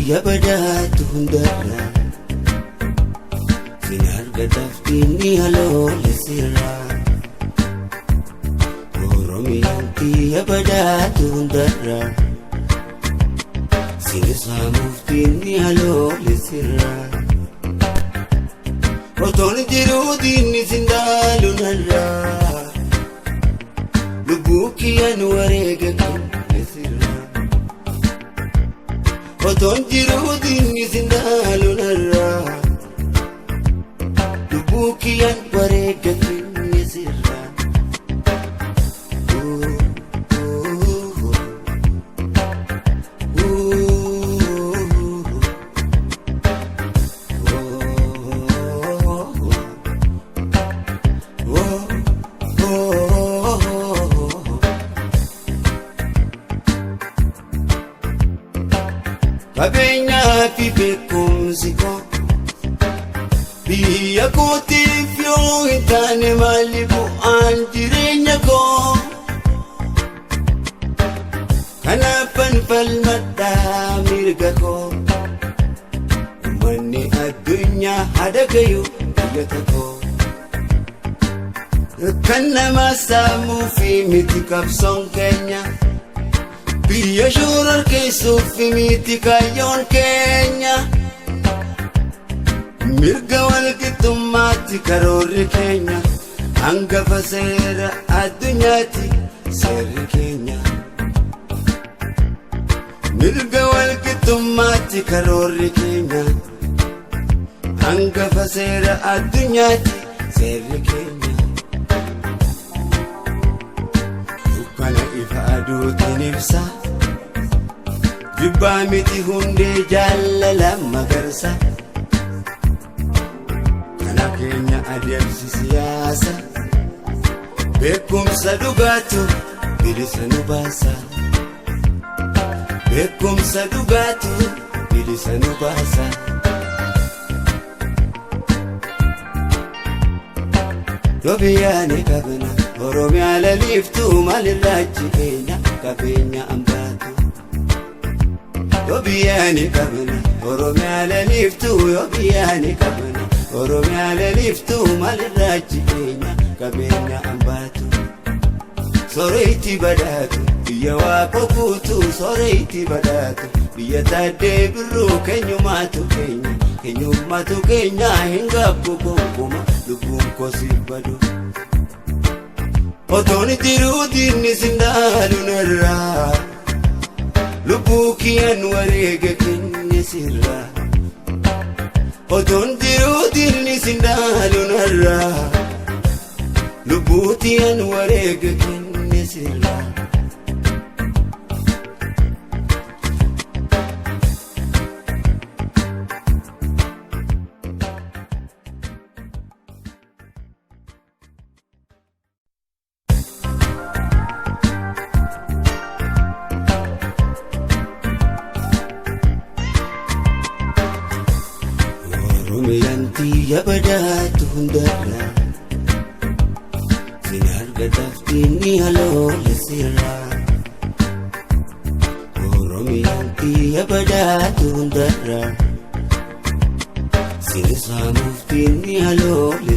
tiyya badaatu hundarra sin argataaf inni haloole sirra Oromiyaan tiyya badaatu hundarra sin saamuuf inni haloole sirra Otoon jiruu diinni sin dhaalu narra lubbuu kiyyaan wareega kenne sirra Otoon jiruu diinni sin dhaalu narra lubbuu kiyyaan wareega kenne sirra Qabeenyaa fi beekumsi koo biyya kootiif yoo hin taane maali bu'aan jireenya koo kanaafan falmadhaa mirga koo uummanni addunyaa hadagayu biyyata koo kan nama saamuu fi miti qabsoon keenya Biyya shoorar keessuuf miti kaayyoon keenya mirga walqixxummaatti karoorri keenya hangafa seera addunyaatti seerri keenya mirga walqixxummaatti karoorri keenya hangafa seera addunyaatti seerri keenya dukkana ifa aduutiin ibsa Jibbaa miti hundee jaalala magarsa kana keenya adeemsi siyaasa beekumsa dhugaatu bilisa nu baasa beekumsa dhugaatu bilisa nu baasa Yoo biyyaani qabna Oromiyaa laliiftuu maalirraachi keenya qabeenya ambaatu Yoo biyyaani qabna Oromiyaa laliiftuu yoo biyyaani qabna Oromiyaa laliiftuu maalirraachi keenya qabeenya ambaatu Sooreyti badaatu biyya waaqoo guutuu Sooreyti badaatu biyya taaddee birruu keenyummaatu keenya keenyummaatu keenya hin gabbu gonkumaa lubbuun koo si badu Otoon jiruu diinni sin dhaalu narraa lubbuu kiyyaan wareega kenne sirra Otoon jiruu diinni sin dhaalu narra lubbuu kiyyaan wareega kenne sirra Oromiyaan tiyya badaatu hundarra sin argataaf inni haloole sirra Oromiyaan tiyya badaatu hundarra sin saamuuf inni haloole